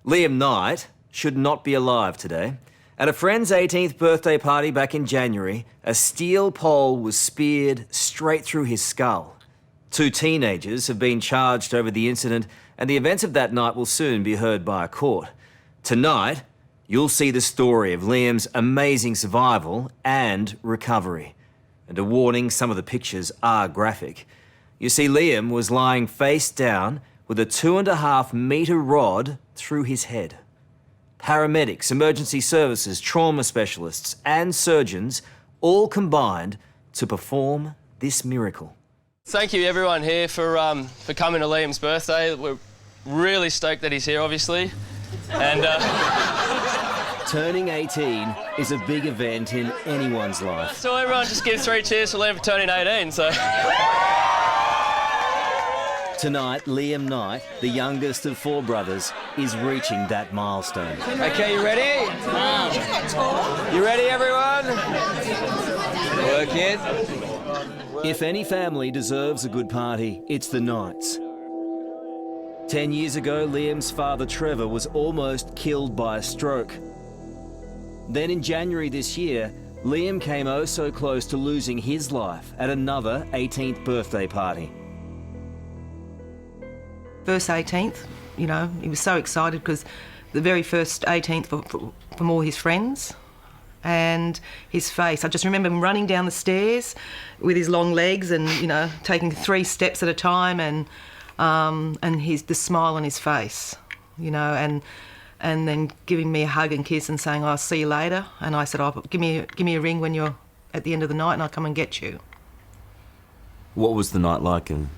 Liam Knight should not be alive today. At a friend's 18th birthday party back in January, a steel pole was speared straight through his skull. 2 teenagers have been charged over the incident, and the events of that night will soon be heard by a court. Tonight, you'll see the story of Liam's amazing survival and recovery. And a warning, some of the pictures are graphic. You see, Liam was lying face down with a 2.5 metre rod through his head. Paramedics, emergency services, trauma specialists and surgeons all combined to perform this miracle. Thank you everyone here for coming to Liam's birthday. We're really stoked that he's here, obviously. And turning 18 is a big event in anyone's life. So everyone just give 3 cheers for Liam for turning 18, so. Tonight, Liam Knight, the youngest of 4 brothers, is reaching that milestone. Okay, you ready? You ready, everyone? Work it. If any family deserves a good party, it's the Knights. 10 years ago, Liam's father Trevor was almost killed by a stroke. Then in January this year, Liam came oh so close to losing his life at another 18th birthday party. First 18th, you know, he was so excited because the very first 18th from all his friends, and his face. I just remember him running down the stairs with his long legs and, you know, taking 3 steps at a time, and the smile on his face, you know, and then giving me a hug and kiss and saying, "I'll see you later." And I said, "Oh, give me a ring when you're at the end of the night and I'll come and get you." What was the night like? And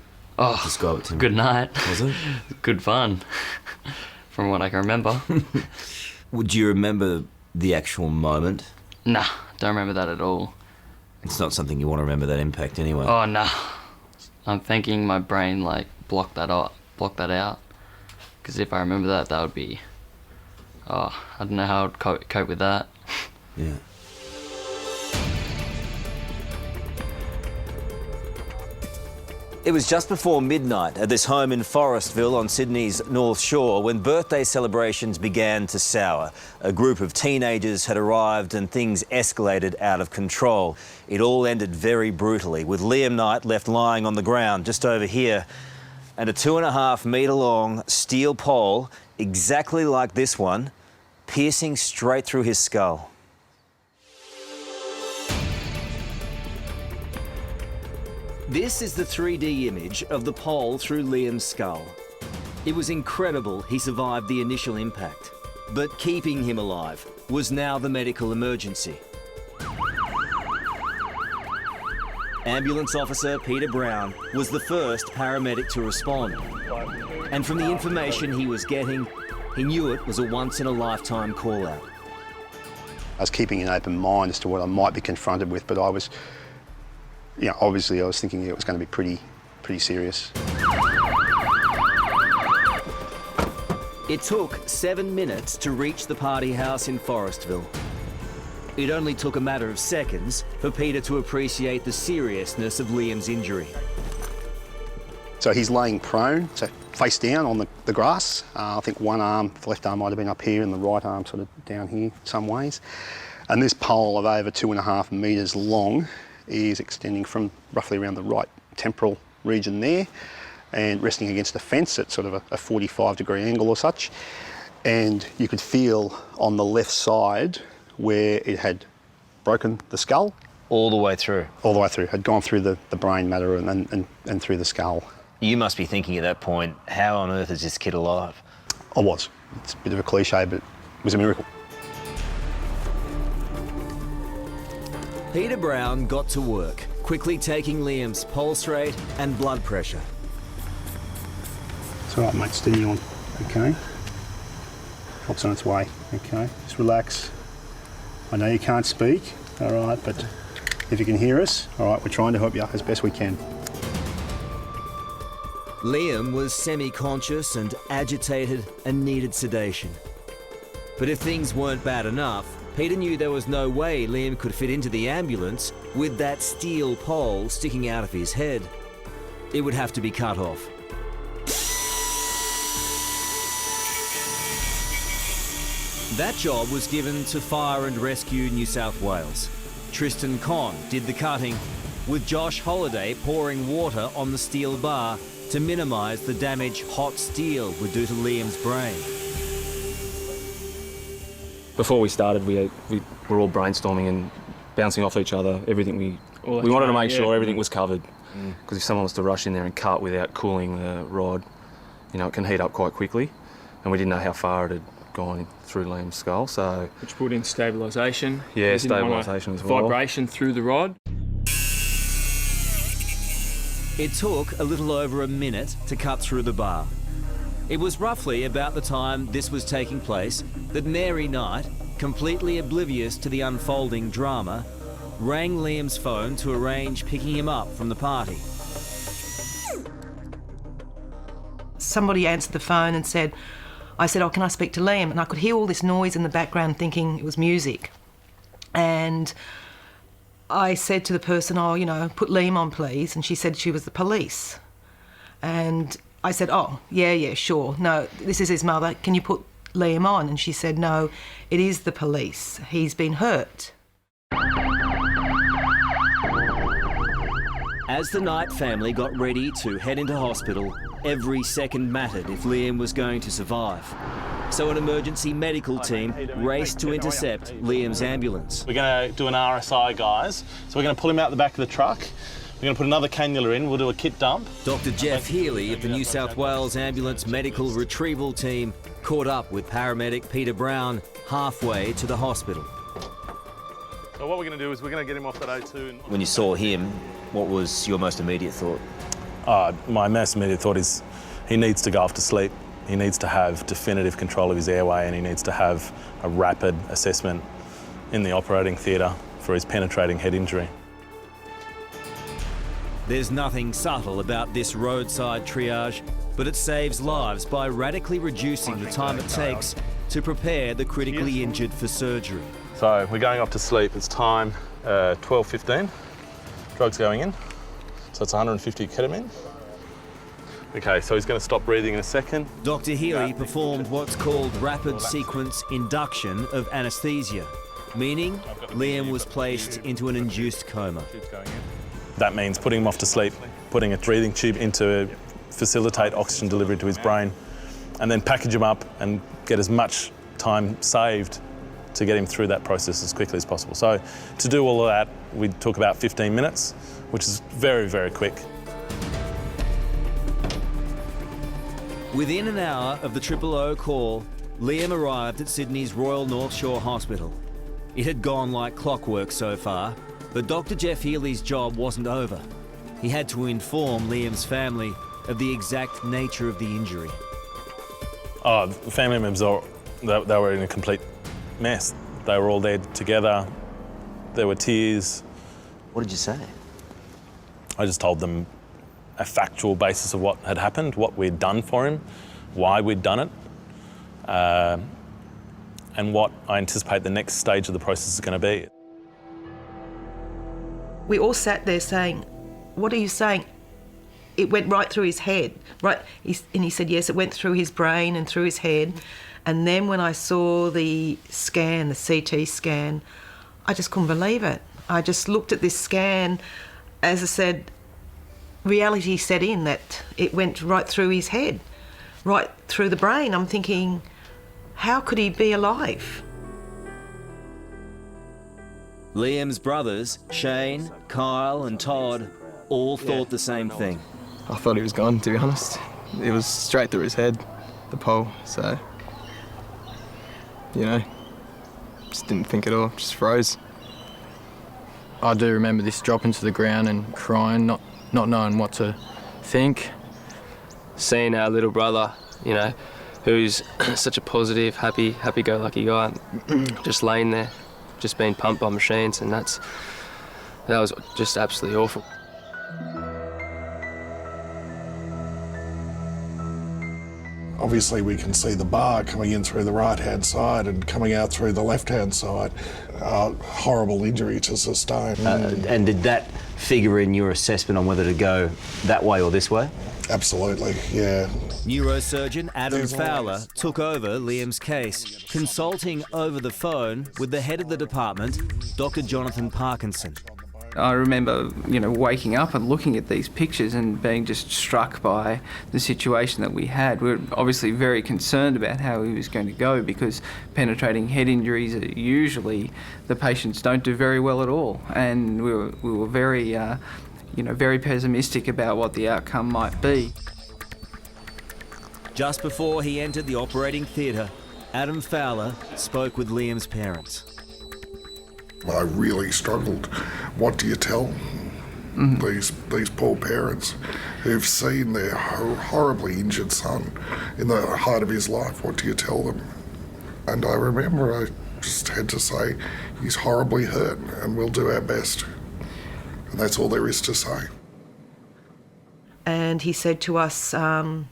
describe it to me. Good night. Was it? Good fun, from what I can remember. Would you remember the actual moment? Nah, don't remember that at all. It's not something you want to remember, that impact, anyway. Oh, nah. I'm thinking my brain, like, blocked that out. Because if I remember that, that would be... Oh, I don't know how I'd cope with that. Yeah. It was just before midnight at this home in Forestville on Sydney's North Shore when birthday celebrations began to sour. A group of teenagers had arrived and things escalated out of control. It all ended very brutally, with Liam Knight left lying on the ground just over here, and a 2.5 metre long steel pole, exactly like this one, piercing straight through his skull. This is the 3D image of the pole through Liam's skull. It was incredible he survived the initial impact, but keeping him alive was now the medical emergency. Ambulance officer Peter Brown was the first paramedic to respond. And from the information he was getting, he knew it was a once-in-a-lifetime call-out. I was keeping an open mind as to what I might be confronted with, but I was, you know, obviously I was thinking it was going to be pretty serious. It took 7 minutes to reach the party house in Forestville. It only took a matter of seconds for Peter to appreciate the seriousness of Liam's injury. So he's laying prone, so face down on the grass. I think one arm, the left arm might have been up here and the right arm sort of down here some ways. And this pole of over 2.5 metres long is extending from roughly around the right temporal region there and resting against a fence at sort of a 45-degree angle or such. And you could feel on the left side where it had broken the skull. All the way through? All the way through. Had gone through the brain matter and through the skull. You must be thinking at that point, how on earth is this kid alive? I was. It's a bit of a cliche, but it was a miracle. Peter Brown got to work, quickly taking Liam's pulse rate and blood pressure. It's all right, mate, steady on, okay? Help's on its way, okay? Just relax. I know you can't speak, all right, but if you can hear us, all right, we're trying to help you as best we can. Liam was semi-conscious and agitated and needed sedation. But if things weren't bad enough, Peter knew there was no way Liam could fit into the ambulance with that steel pole sticking out of his head. It would have to be cut off. That job was given to Fire and Rescue New South Wales. Tristan Conn did the cutting, with Josh Holliday pouring water on the steel bar to minimise the damage hot steel would do to Liam's brain. Before we started, we were all brainstorming and bouncing off each other. Everything we wanted to make sure everything was covered, because if someone was to rush in there and cut without cooling the rod, you know, it can heat up quite quickly, and we didn't know how far it had gone through Liam's skull. So which put in stabilisation. Yeah, stabilisation as well. Vibration through the rod. It took a little over a minute to cut through the bar. It was roughly about the time this was taking place that Mary Knight, completely oblivious to the unfolding drama, rang Liam's phone to arrange picking him up from the party. Somebody answered the phone and said, I said, oh, can I speak to Liam? And I could hear all this noise in the background thinking it was music. And I said to the person, oh, you know, put Liam on, please. And she said she was the police. And I said, oh, yeah, sure. No, this is his mother. Can you put Liam on? And she said, no, it is the police. He's been hurt. As the Knight family got ready to head into hospital, every second mattered if Liam was going to survive. So an emergency medical team raced to intercept Liam's ambulance. We're going to do an RSI, guys. So we're going to pull him out the back of the truck. We're going to put another cannula in. We'll do a kit dump. Dr. Jeff Healy of the New South Wales Ambulance Medical Retrieval Team caught up with paramedic Peter Brown halfway to the hospital. So what we're going to do is we're going to get him off that O2. When you saw him, what was your most immediate thought? My most immediate thought is he needs to go off to sleep. He needs to have definitive control of his airway, and he needs to have a rapid assessment in the operating theatre for his penetrating head injury. There's nothing subtle about this roadside triage, but it saves lives by radically reducing the time it takes to prepare the critically injured for surgery. So we're going off to sleep. It's time 12:15. Drug's going in. So it's 150 ketamine. Okay, so he's going to stop breathing in a second. Dr. Healy performed what's called rapid sequence induction of anaesthesia, meaning Liam was placed into an induced coma. That means putting him off to sleep, putting a breathing tube in to facilitate oxygen delivery to his brain, and then package him up and get as much time saved to get him through that process as quickly as possible. So to do all of that, we took about 15 minutes, which is very, very quick. Within an hour of the 000 call, Liam arrived at Sydney's Royal North Shore Hospital. It had gone like clockwork so far, but Dr. Jeff Healy's job wasn't over. He had to inform Liam's family of the exact nature of the injury. The family members, they were in a complete mess. They were all there together. There were tears. What did you say? I just told them a factual basis of what had happened, what we'd done for him, why we'd done it, and what I anticipate the next stage of the process is going to be. We all sat there saying, what are you saying? It went right through his head, right? And he said, yes, it went through his brain and through his head. And then when I saw the scan, the CT scan, I just couldn't believe it. I just looked at this scan, as I said, reality set in that it went right through his head, right through the brain. I'm thinking, how could he be alive? Liam's brothers, Shane, Kyle and Todd, all thought the same thing. I thought he was gone, to be honest. It was straight through his head, the pole, so, you know, just didn't think at all, just froze. I do remember this dropping to the ground and crying, not knowing what to think. Seeing our little brother, you know, who's such a positive, happy-go-lucky guy, just laying there, just being pumped by machines, and that was just absolutely awful. Obviously we can see the bar coming in through the right-hand side and coming out through the left-hand side. Horrible injury to sustain. And did that figure in your assessment on whether to go that way or this way? Absolutely, yeah. Neurosurgeon Adam Fowler took over Liam's case, consulting over the phone with the head of the department, Dr. Jonathan Parkinson. I remember, waking up and looking at these pictures and being just struck by the situation that we had. We were obviously very concerned about how he was going to go, because penetrating head injuries are usually the patients don't do very well at all, and we were very, very pessimistic about what the outcome might be. Just before he entered the operating theatre, Adam Fowler spoke with Liam's parents. I really struggled. What do you tell these poor parents who've seen their horribly injured son in the height of his life? What do you tell them? And I remember I just had to say, he's horribly hurt and we'll do our best. And that's all there is to say. And he said to us, I'm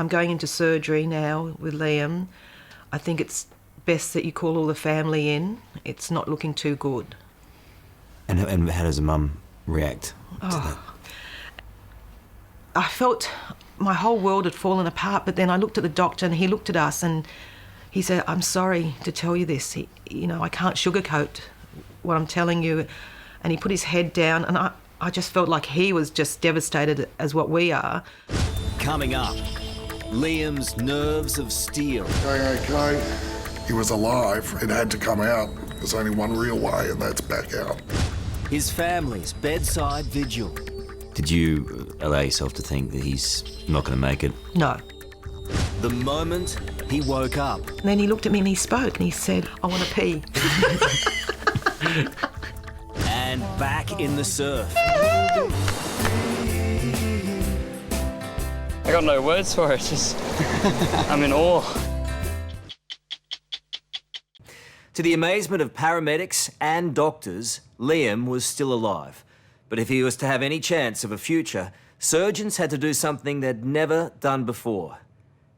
going into surgery now with Liam. I think it's best that you call all the family in. It's not looking too good. And how does the mum react to that? I felt my whole world had fallen apart, but then I looked at the doctor and he looked at us and he said, I'm sorry to tell you this. I can't sugarcoat what I'm telling you. And he put his head down and I just felt like he was just devastated as what we are. Coming up, Liam's nerves of steel. Okay. He was alive. It had to come out. There's only one real way, and that's back out. His family's bedside vigil. Did you allow yourself to think that he's not going to make it? No. The moment he woke up. And then he looked at me and he spoke and he said, I want to pee. And back in the surf. I got no words for it. I'm in awe. To the amazement of paramedics and doctors, Liam was still alive. But if he was to have any chance of a future, surgeons had to do something they'd never done before.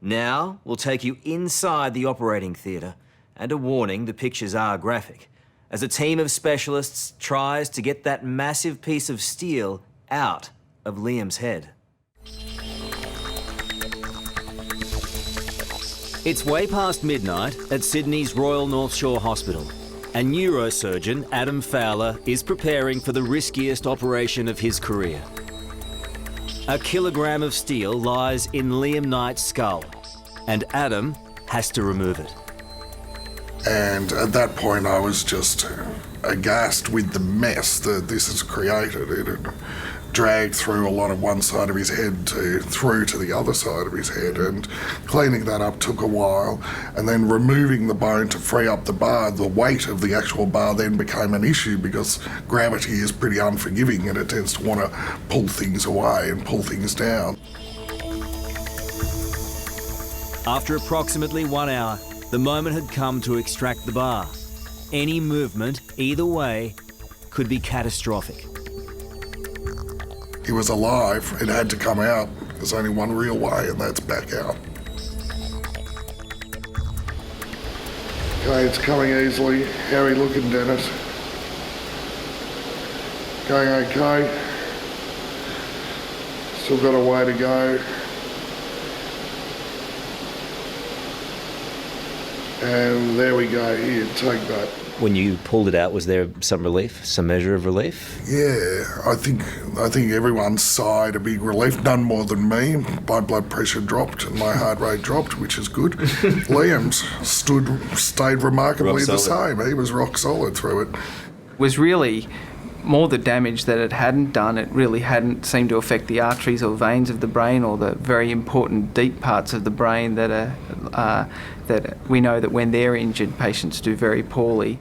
Now, we'll take you inside the operating theatre, and a warning, the pictures are graphic, as a team of specialists tries to get that massive piece of steel out of Liam's head. It's way past midnight at Sydney's Royal North Shore Hospital, and neurosurgeon Adam Fowler is preparing for the riskiest operation of his career. A kilogram of steel lies in Liam Knight's skull, and Adam has to remove it. And at that point I was just aghast with the mess that this has created. It had dragged through a lot of one side of his head through to the other side of his head, and cleaning that up took a while, and then removing the bone to free up the bar. The weight of the actual bar then became an issue because gravity is pretty unforgiving and it tends to want to pull things away and pull things down. After approximately 1 hour, the moment had come to extract the bar. Any movement, either way, could be catastrophic. He was alive. It had to come out. There's only one real way, and that's back out. Okay, it's coming easily. How are you looking, Dennis? Going okay? Still got a way to go. And there we go. Here, take that. When you pulled it out, was there some relief, some measure of relief? Yeah, I think everyone sighed a big relief, none more than me. My blood pressure dropped and my heart rate dropped, which is good. Liam's stayed remarkably the same. He was rock solid through it. It was really more the damage that it hadn't done. It really hadn't seemed to affect the arteries or veins of the brain, or the very important deep parts of the brain that we know that when they're injured, patients do very poorly.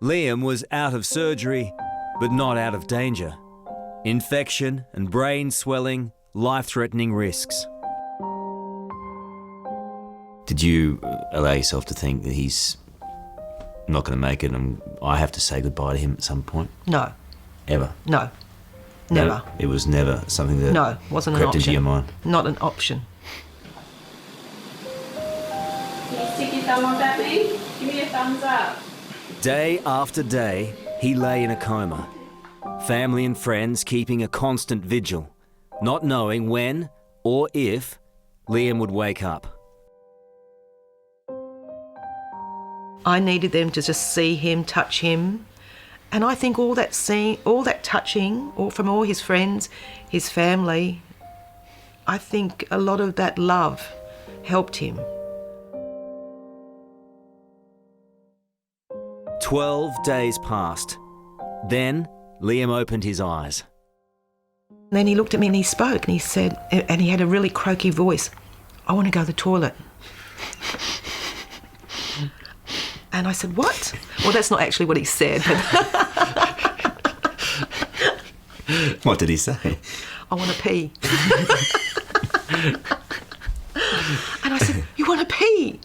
Liam was out of surgery, but not out of danger. Infection and brain swelling, life-threatening risks. Did you allow yourself to think that he's not going to make it and I have to say goodbye to him at some point? No. Ever? No. Never. No, it was never something that wasn't crept an option. into your mind? Not an option. Can you stick your thumb up at me? Give me a thumbs up. Day after day, he lay in a coma. family and friends keeping a constant vigil, not knowing when or if Liam would wake up. I needed them to just see him, touch him. And I think all that touching, from all his friends, his family, I think a lot of that love helped him. 12 days passed. Then Liam opened his eyes. Then he looked at me and he spoke and he said, and he had a really croaky voice, "I want to go to the toilet." And I said, "What?" Well, that's not actually what he said. But What did he say? "I want to pee." And I said, "You want to pee?"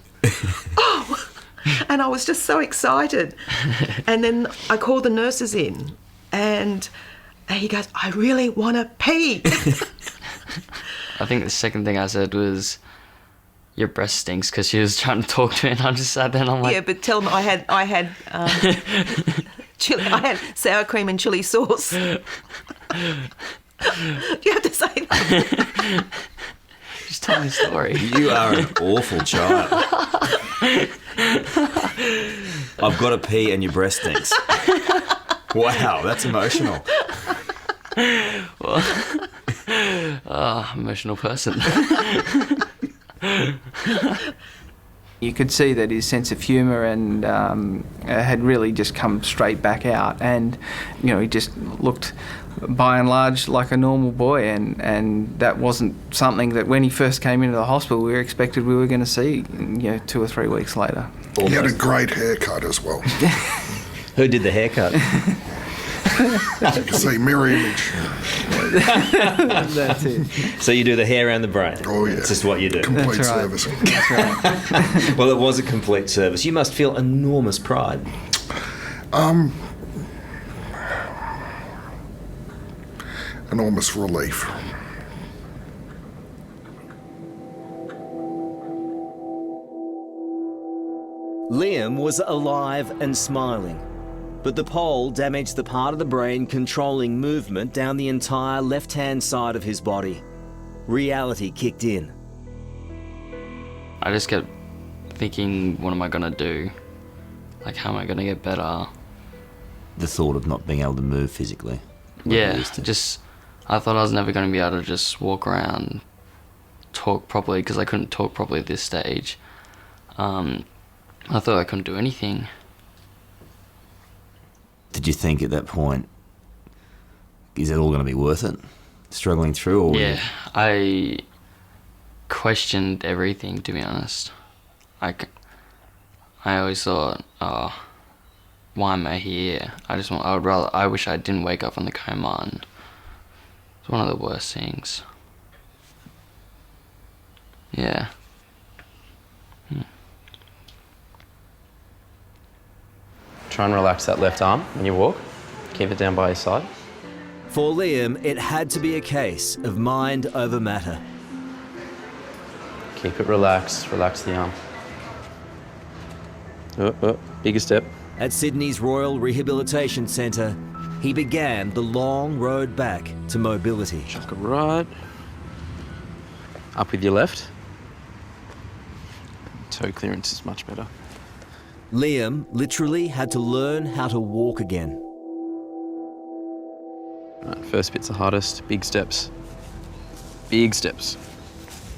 Oh! And I was just so excited. And then I called the nurses in and he goes, "I really want to pee." I think the second thing I said was, "Your breast stinks," because she was trying to talk to me, and I just sat there and I'm like, Yeah, but tell them I had chili, I had sour cream and chili sauce. You have to say that. just tell me a story. You are an awful child. I've got to pee and your breast stinks. Wow, that's emotional. Well, emotional person. You could see that his sense of humour and had really just come straight back out, and he just looked by and large like a normal boy, and that wasn't something that when he first came into the hospital we expected we were going to see 2 or 3 weeks later. He had a great haircut as well. Who did the haircut? As you can see, mirror image. That's it. So you do the hair and the brain? Oh, yeah. It's just what you do. Complete That's right. service. That's right. Well, it was a complete service. You must feel enormous pride. Enormous relief. Liam was alive and smiling, but the pole damaged the part of the brain controlling movement down the entire left-hand side of his body. Reality kicked in. I just kept thinking, what am I going to do? Like, how am I going to get better? The thought of not being able to move physically. Yeah, I thought I was never going to be able to just walk around, talk properly, because I couldn't talk properly at this stage. I thought I couldn't do anything. Did you think at that point, is it all going to be worth it? Struggling through? Or Yeah, I questioned everything, to be honest. I always thought, why am I here? I wish I didn't wake up from the coma, and it's one of the worst things. Yeah. Try and relax that left arm when you walk. Keep it down by your side. For Liam, it had to be a case of mind over matter. Keep it relaxed. Relax the arm. Bigger step. At Sydney's Royal Rehabilitation Centre, he began the long road back to mobility. Chuck it right. Up with your left. Toe clearance is much better. Liam literally had to learn how to walk again. Right, first bit's the hardest. Big steps. Big steps.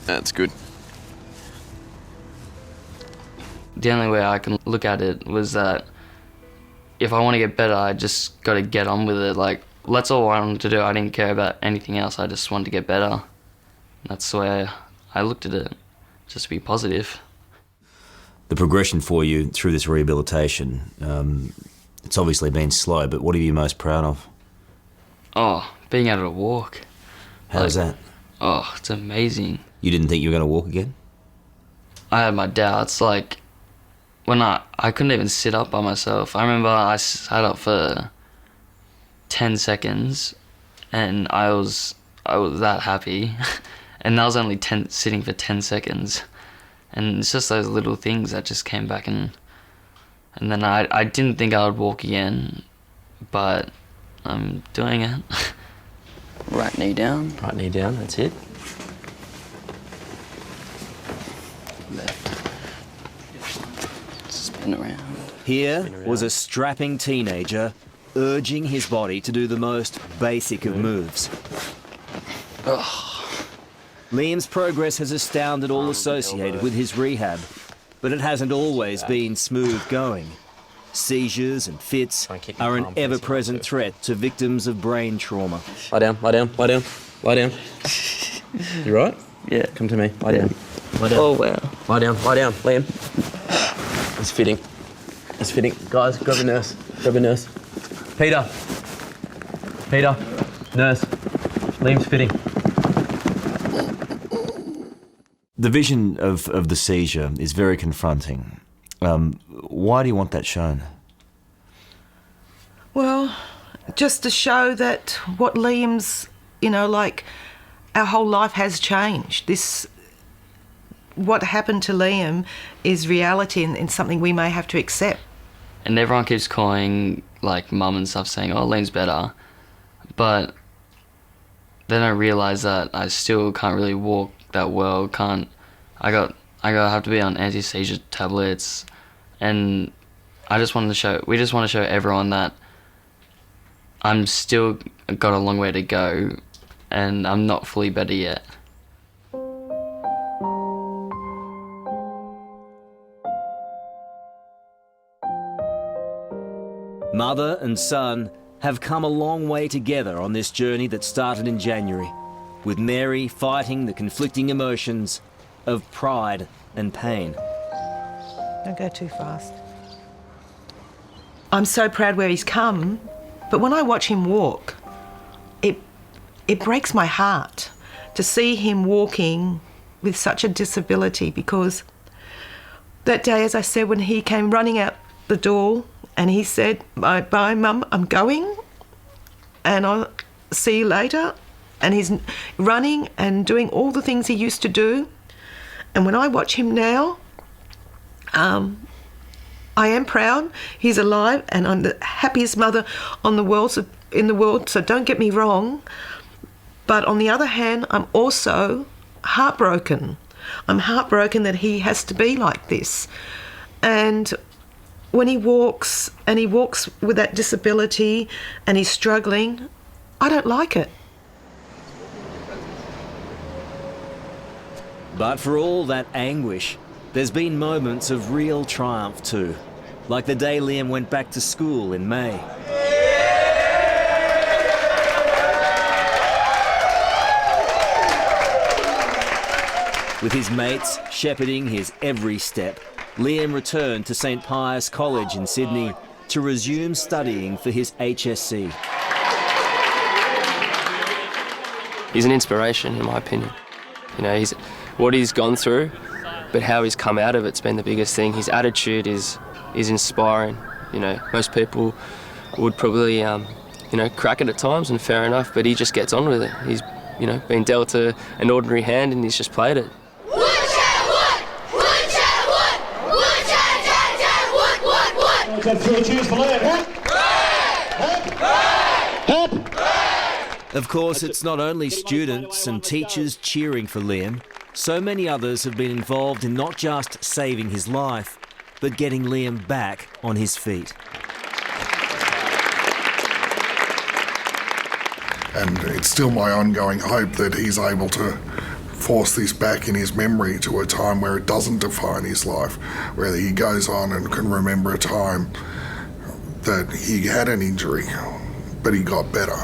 That's good. The only way I can look at it was that if I want to get better, I just got to get on with it. Like, that's all I wanted to do. I didn't care about anything else. I just wanted to get better. That's the way I looked at it, just to be positive. The progression for you through this rehabilitation, it's obviously been slow, but what are you most proud of? Oh, being able to walk. How's that? Oh, it's amazing. You didn't think you were going to walk again? I had my doubts, like, when I couldn't even sit up by myself. I remember I sat up for 10 seconds, and I was that happy. And that was only sitting for 10 seconds. And it's just those little things that just came back, and then I didn't think I would walk again, but I'm doing it. Right knee down. Right knee down, that's it. Left. Spin around. Here was a strapping teenager urging his body to do the most basic of moves. Liam's progress has astounded all associated with his rehab, but it hasn't always been smooth going. Seizures and fits are an ever-present threat to victims of brain trauma. Lie down, lie down, lie down, lie down. You right? Yeah. Come to me, lie down. Lie down. Oh, wow. Lie down, Liam. It's fitting. It's fitting. Guys, grab a nurse. Grab a nurse. Peter. Nurse. Liam's fitting. The vision of the seizure is very confronting. Why do you want that shown? Well, just to show that what Liam's, like our whole life has changed. What happened to Liam is reality and something we may have to accept. And everyone keeps calling, like, mum and stuff saying, oh, Liam's better. But then I realise that I still can't really walk that well. I have to be on anti-seizure tablets. And we just want to show everyone that I'm still got a long way to go and I'm not fully better yet. Mother and son have come a long way together on this journey that started in January, with Mary fighting the conflicting emotions of pride and pain. Don't go too fast. I'm so proud where he's come, but when I watch him walk, it breaks my heart to see him walking with such a disability, because that day, as I said, when he came running out the door and he said, bye, Mum, I'm going and I'll see you later, and he's running and doing all the things he used to do. And when I watch him now, I am proud he's alive and I'm the happiest mother in the world, so don't get me wrong. But on the other hand, I'm also heartbroken. I'm heartbroken that he has to be like this. And when he walks with that disability and he's struggling, I don't like it. But for all that anguish, there's been moments of real triumph too, like the day Liam went back to school in May. With his mates shepherding his every step, Liam returned to St Pius College in Sydney to resume studying for his HSC. He's an inspiration, in my opinion. What he's gone through, but how he's come out of it's been the biggest thing. His attitude is inspiring. Most people would probably, crack it at times, and fair enough, but he just gets on with it. He's, been dealt an ordinary hand and he's just played it. Of course, it's not only students and teachers cheering for Liam. So many others have been involved in not just saving his life, but getting Liam back on his feet. And it's still my ongoing hope that he's able to force this back in his memory to a time where it doesn't define his life, where he goes on and can remember a time that he had an injury, but he got better.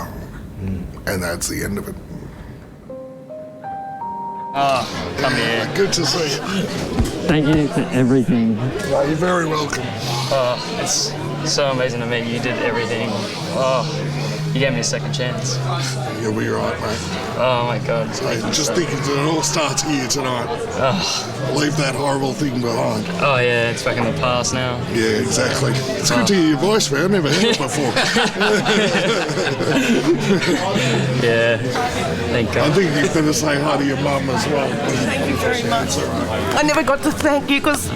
And that's the end of it. Oh, come here. Good to see you. Thank you for everything. Well, you're very welcome. Oh, it's so amazing to meet you. You did everything. Oh, you gave me a second chance. You'll be right, mate. Oh my God. I just think it all starts here tonight. Oh. Leave that horrible thing behind. Oh yeah, it's back in the past now. Yeah, exactly. It's good to hear your voice, man. I've never heard it before. Yeah, thank God. I think you better say hi to your mum as well. Thank you very much. I never got to thank you because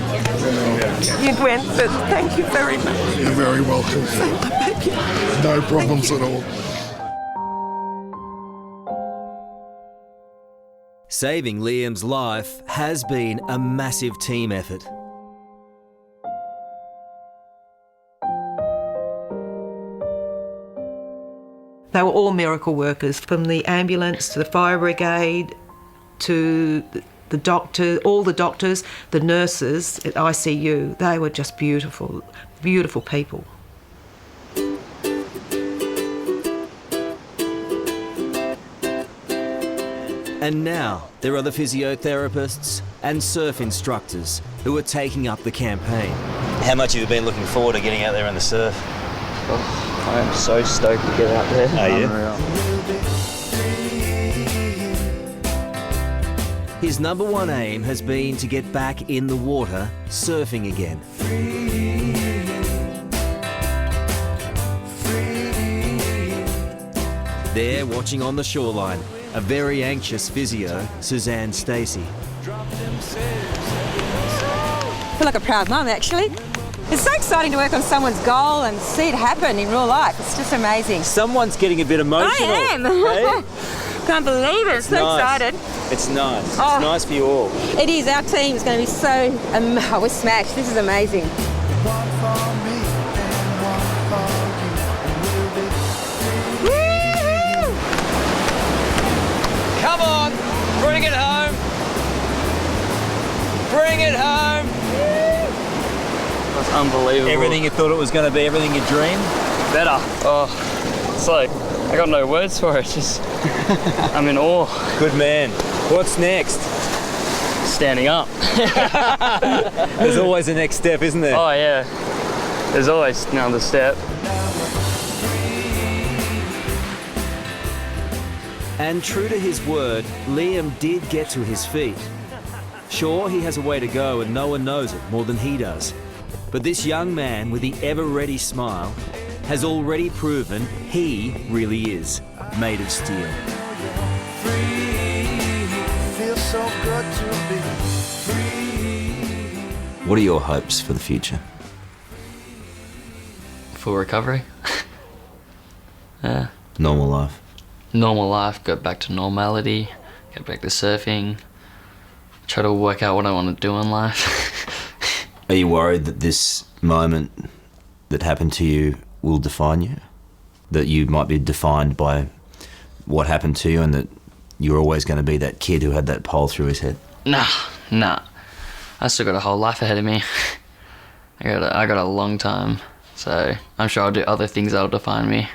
you went, but thank you very much. You're very welcome. No problems at all. Saving Liam's life has been a massive team effort. They were all miracle workers, from the ambulance to the fire brigade to the doctor, all the doctors, the nurses at ICU. They were just beautiful, beautiful people. And now there are the physiotherapists and surf instructors who are taking up the campaign. How much have you been looking forward to getting out there on the surf? Oh, I am so stoked to get out there. Are you? Unreal. His number one aim has been to get back in the water, surfing again. There, watching on the shoreline, a very anxious physio, Suzanne Stacey. I feel like a proud mum, actually. It's so exciting to work on someone's goal and see it happen in real life. It's just amazing. Someone's getting a bit emotional. I am. Hey? Can't believe it. So nice. excited. It's nice. Oh. It's nice for you all. It is. Our team's going to be so... we're smashed. This is amazing. Come on, bring it home. Bring it home. That's unbelievable. Everything you thought it was going to be, everything you dreamed? Better. Oh, it's like, I got no words for it. Just, I'm in awe. Good man. What's next? Standing up. There's always a next step, isn't there? Oh, yeah. There's always another step. And true to his word, Liam did get to his feet. Sure, he has a way to go and no one knows it more than he does. But this young man with the ever-ready smile has already proven he really is made of steel. What are your hopes for the future? For recovery? Yeah. Normal life. Normal life, go back to normality, get back to surfing, try to work out what I want to do in life. Are you worried that this moment that happened to you will define you? That you might be defined by what happened to you and that you're always going to be that kid who had that pole through his head? Nah. I still got a whole life ahead of me. I got a long time, so I'm sure I'll do other things that'll define me.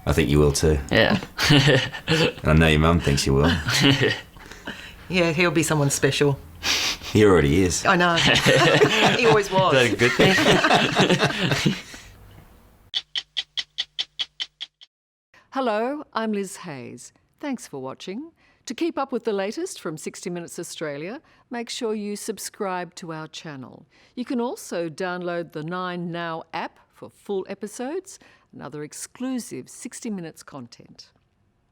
I think you will too. Yeah. And I know your mum thinks you will. Yeah, he'll be someone special. He already is. I know. He always was. Is that a good thing? Hello, I'm Liz Hayes. Thanks for watching. To keep up with the latest from 60 Minutes Australia, make sure you subscribe to our channel. You can also download the 9Now app for full episodes and other exclusive 60 Minutes content.